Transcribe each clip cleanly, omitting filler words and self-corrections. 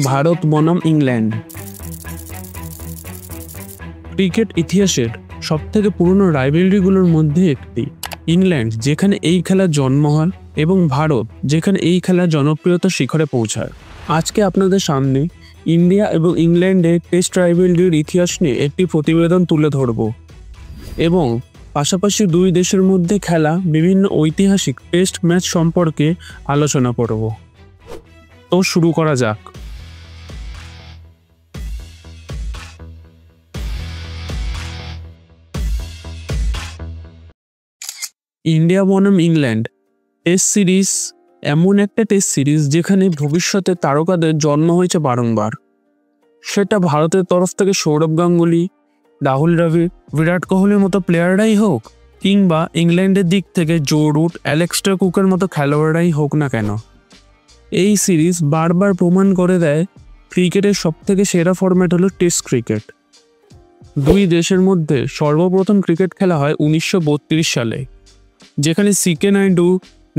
ভারত বনাম England. Cricket ইতিহাসের সবথেকে পুরনো রাইভেলরিগুলোর মধ্যে একটি। ইংল্যান্ড যেখানে এই খেলার জন্ম হয় এবং ভারত যেখানে এই খেলার জনপ্রিয়তা শিখরে পৌঁছায়। আজকে আপনাদের সামনে ইন্ডিয়া এবং ইংল্যান্ডের টেস্ট রাইভেলরির ইতিহাস নিয়ে একটি প্রতিবেদন তুলে ধরব এবং পাশাপাশি দুই দেশের মধ্যে খেলা বিভিন্ন ঐতিহাসিক টেস্ট ম্যাচ সম্পর্কে আলোচনা করব। তো শুরু করা যাক। ইন্ডিয়া বনাম ইংল্যান্ড টেস্ট সিরিজ এমন একটা টেস্ট সিরিজ যেখানে ভবিষ্যতে তারকাদের জন্ম হয়েছে বারংবার। সেটা ভারতের তরফ থেকে সৌরভ গাঙ্গুলি, রাহুল দ্রাবিড়, বিরাট কোহলির মতো প্লেয়াররাই হোক, কিংবা ইংল্যান্ডের দিক থেকে জো রুট, অ্যালেক্সটার কুকের মতো খেলোয়াড়রাই হোক না কেন, এই সিরিজ বারবার প্রমাণ করে দেয় ক্রিকেটের সবথেকে সেরা ফরম্যাট হলো টেস্ট ক্রিকেট। দুই দেশের মধ্যে সর্বপ্রথম ক্রিকেট খেলা হয় 1932 সালে, যেখানে সিকে নাইডু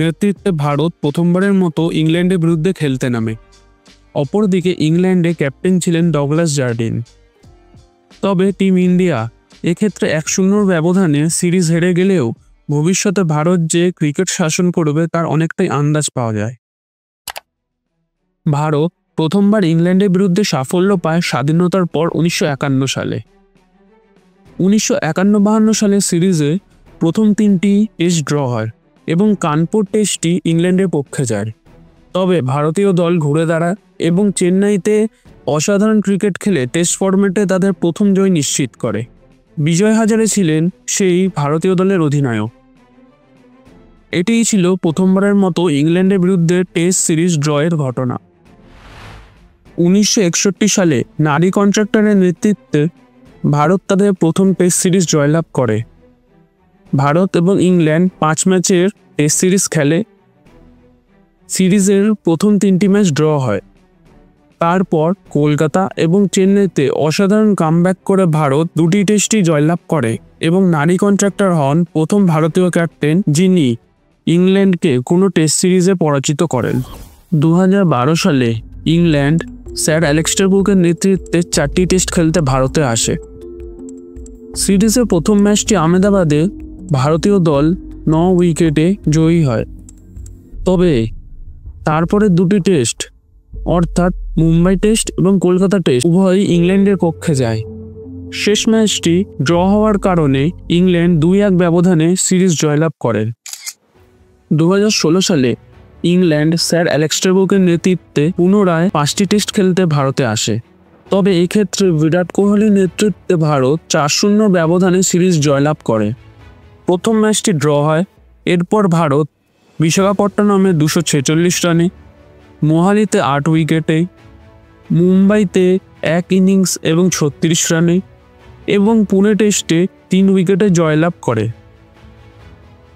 নেতৃত্বে ভারত প্রথমবারের মতো ইংল্যান্ডের বিরুদ্ধে খেলতে নামে। অপরদিকে ইংল্যান্ডে ক্যাপ্টেন ছিলেন ডগলাস জার্ডিন। তবে টিম ইন্ডিয়া এক্ষেত্রে 1-0 ব্যবধানে সিরিজ হেরে গেলেও ভবিষ্যতে ভারত যে ক্রিকেট শাসন করবে তার অনেকটাই আন্দাজ পাওয়া যায়। ভারত প্রথমবার ইংল্যান্ডের বিরুদ্ধে সাফল্য পায় স্বাধীনতার পর 1951 সালে। 1951-52 সালের সিরিজে প্রথম 3টি টেস্ট ড্র হয় এবং কানপুর টেস্টটি ইংল্যান্ডের পক্ষে যায়। তবে ভারতীয় দল ঘুরে দাঁড়ায় এবং চেন্নাইতে অসাধারণ ক্রিকেট খেলে টেস্ট ফরম্যাটে তাদের প্রথম জয় নিশ্চিত করে। বিজয় হাজারে ছিলেন সেই ভারতীয় দলের অধিনায়ক। এটিই ছিল প্রথমবারের মতো ইংল্যান্ডের বিরুদ্ধে টেস্ট সিরিজ ড্রয়ের ঘটনা। 1961 সালে নারী কন্ট্রাক্টরের নেতৃত্বে ভারত তাদের প্রথম টেস্ট সিরিজ জয়লাভ করে। ভারত এবং ইংল্যান্ড 5 ম্যাচের টেস্ট সিরিজ খেলে। সিরিজের প্রথম 3টি ম্যাচ ড্র হয়। তারপর কলকাতা এবং চেন্নাইতে অসাধারণ কামব্যাক করে ভারত 2টি টেস্টই জয়লাভ করে এবং নারী কন্ট্রাক্টর হন প্রথম ভারতীয় ক্যাপ্টেন যিনি ইংল্যান্ডকে কোনো টেস্ট সিরিজে পরাজিত করেন। 2012 সালে ইংল্যান্ড স্যার অ্যালেক্সটার কুকের নেতৃত্বে 4টি টেস্ট খেলতে ভারতে আসে। সিরিজের প্রথম ম্যাচটি আহমেদাবাদে ভারতীয় দল 9 উইকেটে জয়ী হয়। তবে তারপরে 2টি টেস্ট অর্থাৎ মুম্বাই টেস্ট এবং কলকাতা টেস্ট উভয়ই ইংল্যান্ডের পক্ষে যায়। শেষ ম্যাচটি ড্র হওয়ার কারণে ইংল্যান্ড 2-1 ব্যবধানে সিরিজ জয়লাভ করে। 2016 সালে ইংল্যান্ড স্যার অ্যালেক্সটার কুকের নেতৃত্বে পুনরায় 5টি টেস্ট খেলতে ভারতে আসে। তবে এই ক্ষেত্রে বিরাট কোহলির নেতৃত্বে ভারত 4-0 ব্যবধানে সিরিজ জয়লাভ করে। প্রথম ম্যাচটি ড্র হয়। এরপর ভারত বিশাখাপট্টনমে 246 রানে, মোহালিতে 8 উইকেটে, মুম্বাইতে 1 ইনিংস এবং 36 রানে এবং পুনে টেস্টে 3 উইকেটে জয়লাভ করে।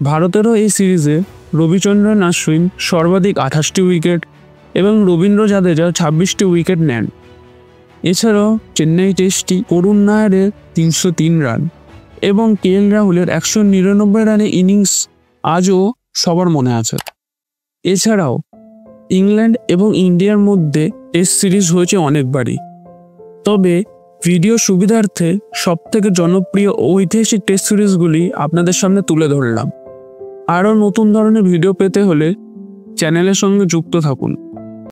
ভারতেরও এই সিরিজে রবিচন্দ্রন অশ্বিন সর্বাধিক 28টি উইকেট এবং রবীন্দ্র জাদেজা 26টি উইকেট নেন। এছাড়াও চেন্নাই টেস্টটি করুণ নায়ারের 303 রান এবং কেএল রাহুলের 199 রানের ইনিংস আজও সবার মনে আছে। এছাড়াও ইংল্যান্ড এবং ইন্ডিয়ার মধ্যে টেস্ট সিরিজ হয়েছে অনেকবারই। তবে ভিডিও সুবিধার্থে সবথেকে জনপ্রিয় ঐতিহাসিক টেস্ট সিরিজগুলি আপনাদের সামনে তুলে ধরলাম। আরও নতুন ধরনের ভিডিও পেতে হলে চ্যানেলের সঙ্গে যুক্ত থাকুন।